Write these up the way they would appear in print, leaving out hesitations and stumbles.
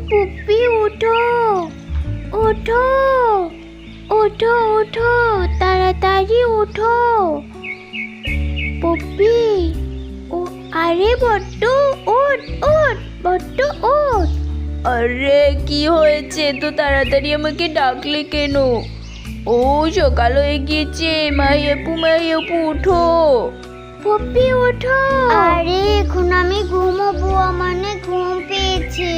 পুপ্পি ওঠো ওঠো ওঠো ওঠো, তাড়াতাড়ি ওঠো পুপ্পি। ও আরে বড্ড, ওঠ ওঠ বড্ড ওঠ। আরে কি হয়েছে, তো তাড়াতাড়ি আমাকে ডাকলে কেন? ও সকাল হয়ে গিয়েছে, মাহিয়াপু উঠো। পুপ্পি ওঠো। আরে এখন আমি ঘুমোবো, আমার না ঘুম পেয়েছে।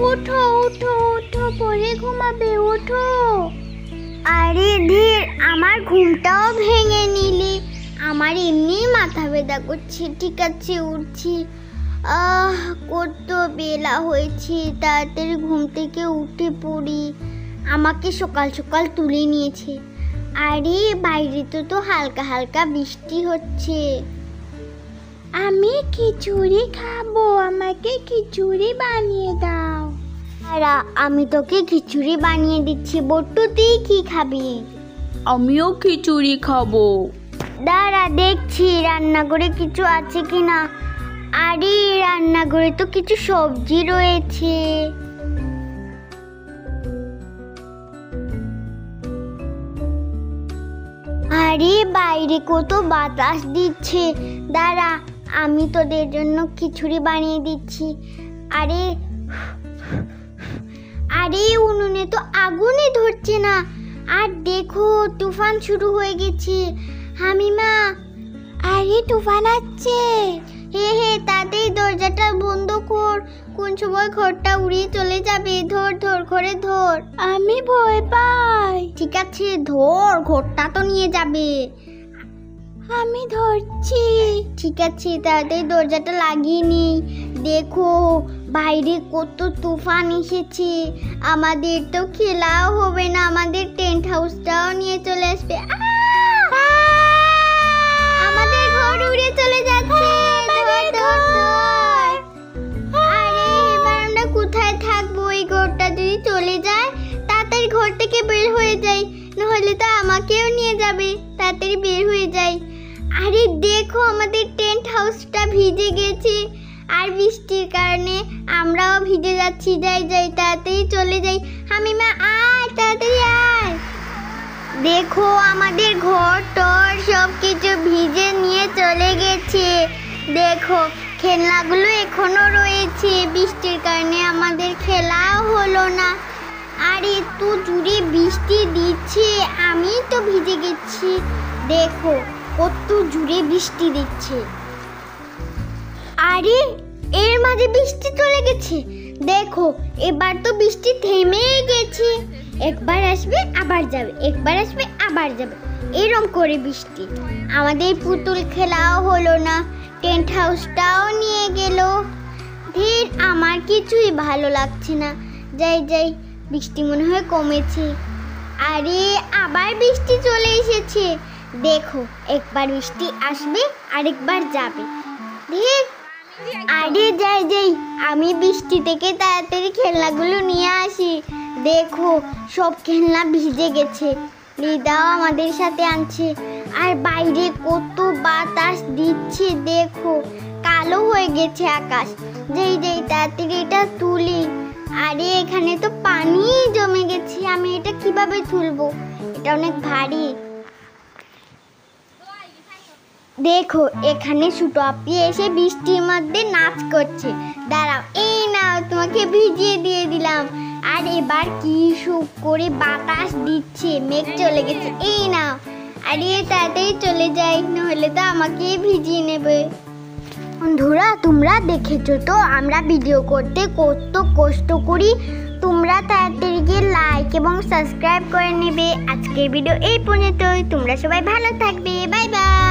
ওঠো ওঠো ওঠো, পরে ঘুমাবে, ওঠো। আরে ধীর, আমার ঘুমটাও ভেঙে নিলি। আমার এমনি মাথা ব্যথা করছে। ঠিক আছে, উঠছি। কত বেলা হয়েছে, তাড়াতাড়ি ঘুম থেকে উঠে পড়ি। আমাকে সকাল সকাল তুলে নিয়েছে। আরে বাইরে তো হালকা হালকা বৃষ্টি হচ্ছে। আমি খিচুড়ি খাবো, আমাকে খিচুড়ি বানিয়ে দাও। আরে আমি তোকে খিচুড়ি বানিয়ে দিচ্ছি। বট্টু তুই কি খাবি? আমিও খিচুড়ি খাবো। দাঁড়া দেখছি রান্নাঘরে কিছু আছে কিনা। আরে রান্নাঘরে তো কিছু সবজি রয়েছে। আরে বাইরে কত বাতাস দিচ্ছে। দাঁড়া আমি তোদের জন্য খিচুড়ি বানিয়ে দিচ্ছি। আরে আরে উনুনে তো আগুনই ধরছে না। আর দেখো তুফান শুরু হয়ে গেছে। হামিমা, আরে তুফান আসছে। হে হে, তাড়াতাড়ি দরজাটা বন্ধ কর, কোন সময় ঘরটা উড়িয়ে চলে যাবে। ধর ধর করে ধর। আমি ভয় পাই। ঠিক আছে ধর, ঘরটা তো নিয়ে যাবে। আমি ধরছি। ঠিক আছে তাড়াতাড়ি দরজাটা লাগিয়ে নেই। দেখো বাইরে কত তুফান এসেছে। আমাদের তো খেলাও হবে না, আমাদের টেন্ট হাউসটাও নিয়ে চলে আসবে। আমাদের ঘর উড়ে চলে যাচ্ছে। আরে এবার আমরা কোথায় থাকবো? এই ঘরটা যদি চলে যায়, তাড়াতাড়ি ঘর থেকে বের হয়ে যাই, নাহলে তো আমাকেও নিয়ে যাবে। তাড়াতাড়ি বের হয়ে যাই। আরে দেখো আমাদের টেন্ট হাউসটা ভিজে গেছে, আর বৃষ্টির কারণে আমরাও ভিজে যাচ্ছি। যাই যাই তাড়াতাড়ি চলে যাই। হামিমা আয়, তাড়াতাড়ি আয়। দেখো আমাদের ঘর টর সব কিছু ভিজে নিয়ে চলে গেছে। দেখো খেলনাগুলো এখনো রয়েছে। বৃষ্টির কারণে আমাদের খেলাও হলো না। আর একটু জুড়ে বৃষ্টি দিচ্ছে, আমি তো ভিজে গেছি। দেখো কত জুড়ে বৃষ্টি দিচ্ছে। আরে এর মাঝে বৃষ্টি চলে গেছে। দেখো এবার তো বৃষ্টি থেমে গেছে। একবার আসবে আবার যাবে, একবার আসবে আবার যাবে, এরম করে বৃষ্টি। আমাদের পুতুল খেলাও হলো না, টেন্ট হাউসটাও নিয়ে গেল। ধীর, আমার কিছুই ভালো লাগছে না। যাই যাই, বৃষ্টি মনে হয় কমেছে। আরে আবার বৃষ্টি চলে এসেছে। দেখো একবার বৃষ্টি আসবে আরেকবার যাবে। ধীর, আরে যাই যাই, আমি বৃষ্টি থেকে তাড়াতাড়ি খেলনাগুলো নিয়ে আসি। দেখো সব খেলনা ভিজে গেছে। লিদাও আমাদের সাথে আনছে। আর বাইরে কত বাতাস দিচ্ছে, দেখো কালো হয়ে গেছে আকাশ। যেই যেই তাড়াতাড়ি এটা তুলি। আরে এখানে তো পানি জমে গেছে, আমি এটা কিভাবে তুলবো? এটা অনেক ভারী। দেখো এখানে ছোটো আপি এসে বৃষ্টির মধ্যে নাচ করছে। দাঁড়াও, এই নাও তোমাকে ভিজিয়ে দিয়ে দিলাম। আর এবার কি সুখ করে বাতাস দিচ্ছে, মেঘ চলে গেছে। এই নাও। আরে তাড়াতাড়ি চলে যাই, নাহলে তো আমাকে ভিজিয়ে নেবে। বন্ধুরা তোমরা দেখেছো তো আমরা ভিডিও করতে কত কষ্ট করি। তোমরা তাড়াতাড়ি গিয়ে লাইক এবং সাবস্ক্রাইব করে নেবে। আজকের ভিডিও এই পর্যন্তই। তোমরা সবাই ভালো থাকবে। Bye bye.